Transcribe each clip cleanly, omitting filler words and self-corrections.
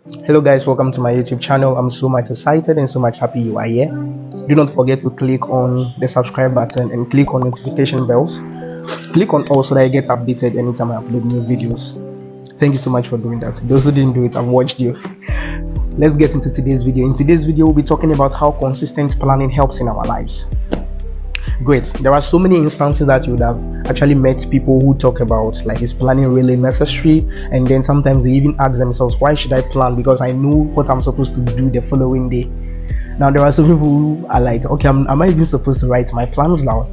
Hello guys, welcome to my YouTube channel. I'm so much excited and so much happy you are here. Do not forget to click on the subscribe button and click on notification bells. Click on all so that I get updated anytime I upload new videos. Thank you so much for doing that. Those who didn't do it, I've watched you. Let's get into today's video. In today's video, we'll be talking about how consistent planning helps in our lives. Great. There are so many instances that you would have actually met people who talk about, like, is planning really necessary? And then sometimes they even ask themselves, why should I plan? Because I know what I'm supposed to do the following day. Now there are some people who are like, okay, am I even supposed to write my plans down?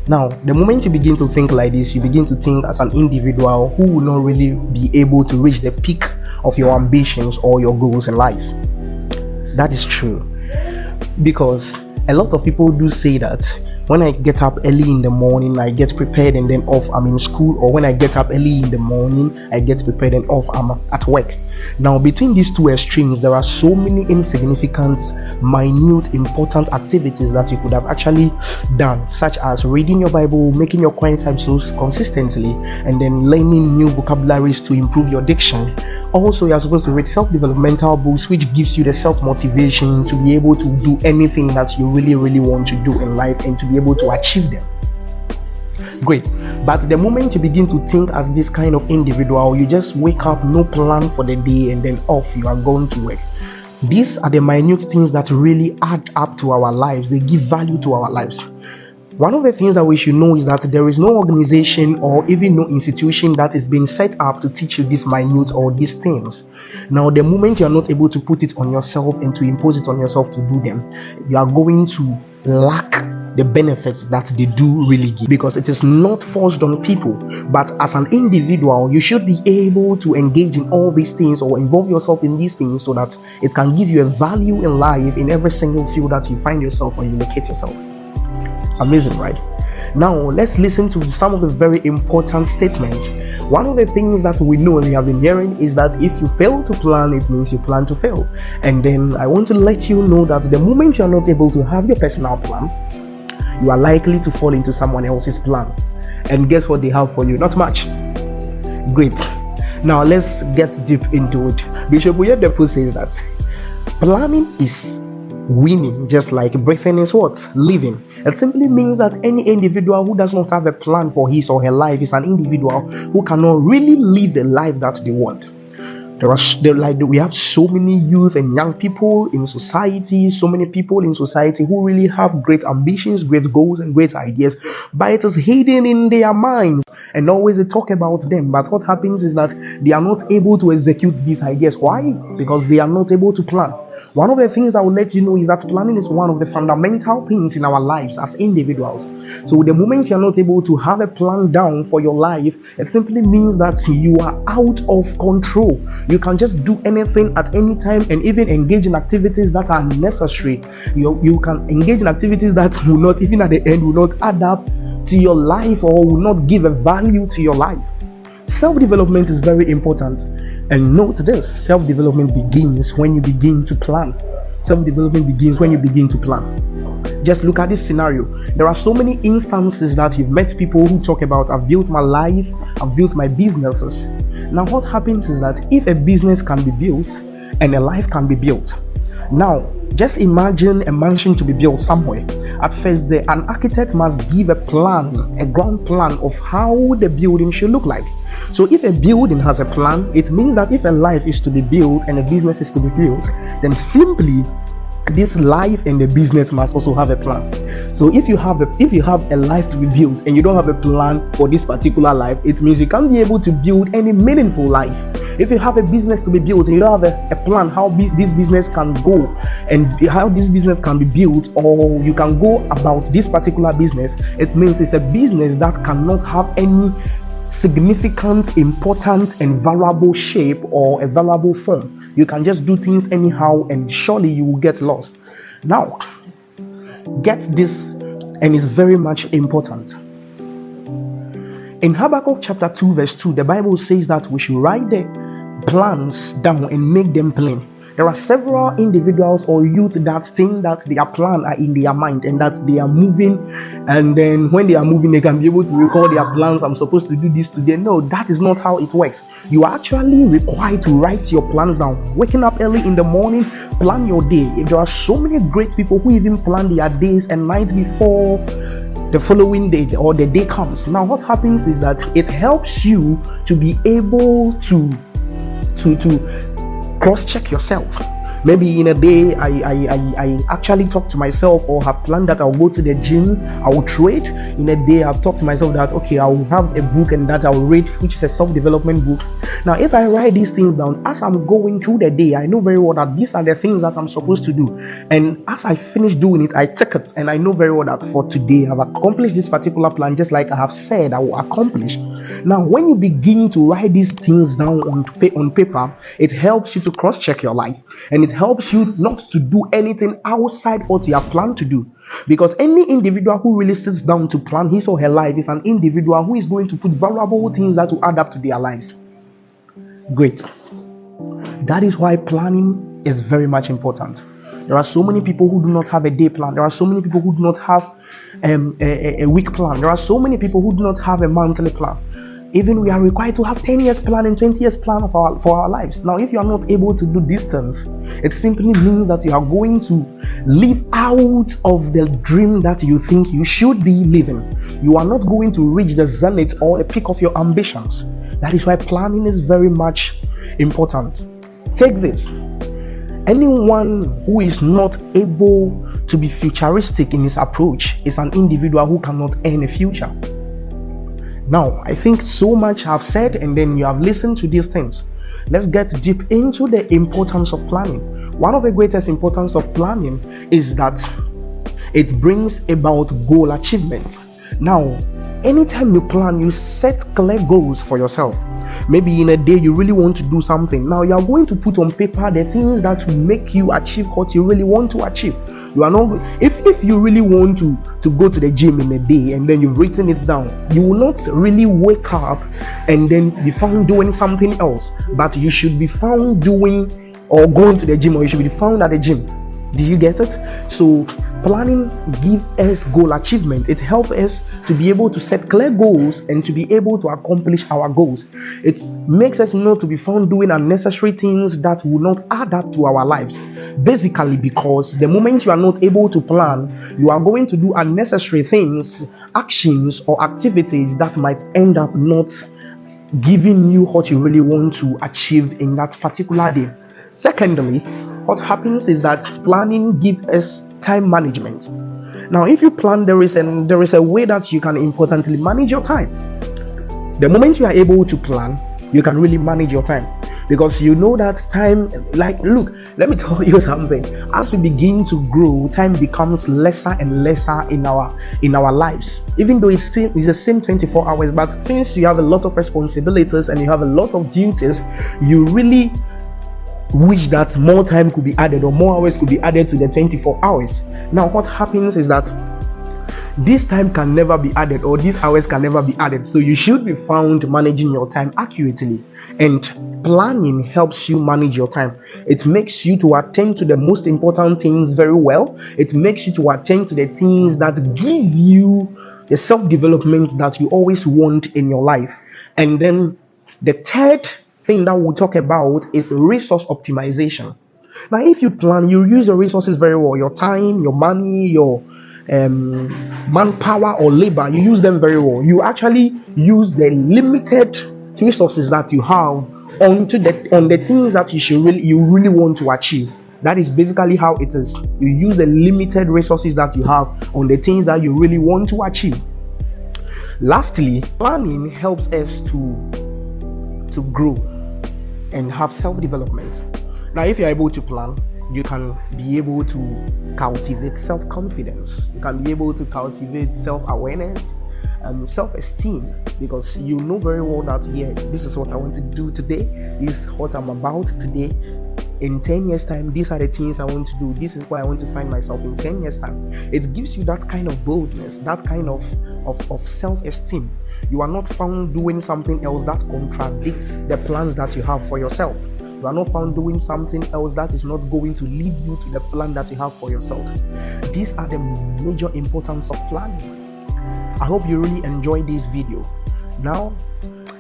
Now the moment you begin to think like this, you begin to think as an individual who will not really be able to reach the peak of your ambitions or your goals in life. That is true, because a lot of people do say that when I get up early in the morning, I get prepared and then off, I'm in school, or when I get up early in the morning, I get prepared and off, I'm at work. Now, between these two extremes, there are so many insignificant, minute, important activities that you could have actually done, such as reading your Bible, making your quiet time so consistently, and then learning new vocabularies to improve your diction. Also, you're supposed to read self-developmental books, which gives you the self-motivation to be able to do anything that you really want to do in life and to be able to achieve them. Great. But the moment you begin to think as this kind of individual, you just wake up, no plan for the day, and then off you are going to work. These are the minute things that really add up to our lives. They give value to our lives. One of the things that we should know is that there is no organization or even no institution that is being set up to teach you these minute or these things. Now, the moment you are not able to put it on yourself and to impose it on yourself to do them, you are going to lack the benefits that they do really give, because it is not forced on people. But as an individual, you should be able to engage in all these things or involve yourself in these things so that it can give you a value in life in every single field that you find yourself or you locate yourself. Amazing, right? Now let's listen to some of the very important statements. One of the things that we know and we have been hearing is that if you fail to plan, it means you plan to fail. And then I want to let you know that the moment you are not able to have your personal plan, you are likely to fall into someone else's plan. And guess what they have for you? Not much. Great. Now let's get deep into it. Bishop Oyedepo says that planning is winning, just like breathing is what? Living. It simply means that any individual who does not have a plan for his or her life is an individual who cannot really live the life that they want. We have so many youth and young people in society, so many people in society who really have great ambitions, great goals, and great ideas, but it is hidden in their minds. And always they talk about them, but what happens is that they are not able to execute these ideas. Why? Because they are not able to plan. One of the things I will let you know is that planning is one of the fundamental things in our lives as individuals. So the moment you're not able to have a plan down for your life, it simply means that you are out of control. You can just do anything at any time and even engage in activities that are necessary. You can engage in activities that will not, even at the end, will not add up to your life or will not give a value to your life. Self-development is very important. And note this, self-development begins when you begin to plan. Self-development begins when you begin to plan. Just look at this scenario. There are so many instances that you've met people who talk about, I've built my life, I've built my businesses. Now what happens is that if a business can be built and a life can be built, now just imagine a mansion to be built somewhere. At first, an architect must give a plan, a ground plan of how the building should look like. So if a building has a plan, it means that if a life is to be built and a business is to be built, then simply this life and the business must also have a plan. So if you have a life to be built and you don't have a plan for this particular life, it means you can't be able to build any meaningful life. If you have a business to be built and you don't have a plan how this business can go and how this business can be built, or you can go about this particular business, it means it's a business that cannot have any significant, important, and valuable shape or a valuable form. You can just do things anyhow and surely you will get lost. Now, get this, and it's very much important. In Habakkuk chapter 2 verse 2, the Bible says that we should write the plans down and make them plain. There are several individuals or youth that think that their plan are in their mind and that they are moving, and then when they are moving, they can be able to recall their plans. I'm supposed to do this today. No, that is not how it works. You are actually required to write your plans down. Waking up early in the morning, plan your day. If there are so many great people who even plan their days and night before the following day or the day comes. Now, what happens is that it helps you to be able to cross-check yourself. Maybe in a day I actually talk to myself or have planned that I'll go to the gym, I will trade. In a day I've talked to myself that okay, I will have a book and that I will read, which is a self-development book. Now if I write these things down as I'm going through the day, I know very well that these are the things that I'm supposed to do, and as I finish doing it, I take it and I know very well that for today I've accomplished this particular plan just like I have said I will accomplish. Now when you begin to write these things down on paper, it helps you to cross-check your life, and it helps you not to do anything outside what you have planned to do. Because any individual who really sits down to plan his or her life is an individual who is going to put valuable things that will add up to their lives. Great. That is why planning is very much important. There are so many people who do not have a day plan. There are so many people who do not have a week plan. There are so many people who do not have a monthly plan. Even we are required to have 10 years plan and 20 years plan for our lives. Now, if you are not able to do these things, it simply means that you are going to live out of the dream that you think you should be living. You are not going to reach the zenith or the peak of your ambitions. That is why planning is very much important. Take this. Anyone who is not able to be futuristic in his approach is an individual who cannot earn a future. Now, I think so much I've said, and then you have listened to these things. Let's get deep into the importance of planning. One of the greatest importance of planning is that it brings about goal achievement. Now, anytime you plan, you set clear goals for yourself. Maybe in a day you really want to do something. Now you are going to put on paper the things that will make you achieve what you really want to achieve. You are not, if you really want to go to the gym in a day and then you've written it down, you will not really wake up and then be found doing something else, but you should be found doing or going to the gym, or you should be found at the gym. Do you get it? So planning gives us goal achievement. It helps us to be able to set clear goals and to be able to accomplish our goals. It makes us not to be found doing unnecessary things that will not add up to our lives. Basically, because the moment you are not able to plan, you are going to do unnecessary things, actions or activities that might end up not giving you what you really want to achieve in that particular day. Secondly, what happens is that planning gives us time management. Now, if you plan, there is a way that you can importantly manage your time. The moment you are able to plan, you can really manage your time, because you know that time, like, look, let me tell you something. As we begin to grow, time becomes lesser and lesser in our lives. Even though it's the same 24 hours, but since you have a lot of responsibilities and you have a lot of duties, you really wish that more time could be added or more hours could be added to the 24 hours. Now, what happens is that this time can never be added, or these hours can never be added. So you should be found managing your time accurately, and planning helps you manage your time. It makes you to attend to the most important things very well. It makes you to attend to the things that give you the self-development that you always want in your life. And then the third thing that we'll talk about is resource optimization. Now, if you plan, you use your resources very well. Your time, your money, your manpower or labor, you use them very well. You actually use the limited resources that you have on the things that you really want to achieve. That is basically how it is. You use the limited resources that you have on the things that you really want to achieve. Lastly, planning helps us to grow and have self-development. Now, if you're able to plan, you can be able to cultivate self-confidence. You can be able to cultivate self-awareness and self-esteem, because you know very well that, yeah, this is what I want to do today. This is what I'm about today. In 10 years time, these are the things I want to do. This is where I want to find myself in 10 years time. It gives you that kind of boldness, that kind of self-esteem. You are not found doing something else that contradicts the plans that you have for yourself. you are not found doing something else that is not going to lead you to the plan that you have for yourself. These are the major importance of planning. I hope you really enjoyed this video. Now,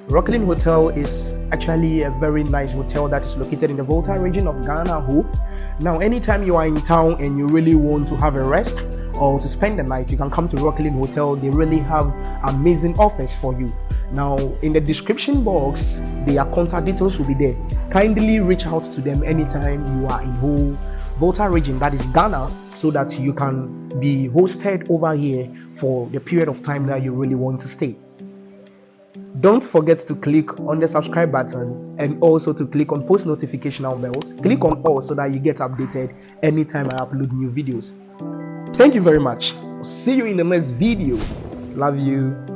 Rocklin Hotel is actually a very nice hotel that is located in the Volta region of Ghana. Now, anytime you are in town and you really want to have a rest or to spend the night, you can come to Rocklin Hotel. They really have amazing offers for you. Now, in the description box, their contact details will be there. Kindly reach out to them anytime you are in Volta region, that is Ghana, so that you can be hosted over here for the period of time that you really want to stay. Don't forget to click on the subscribe button and also to click on post notification bells. Click on all so that you get updated anytime I upload new videos. Thank you very much. See you in the next video. Love you.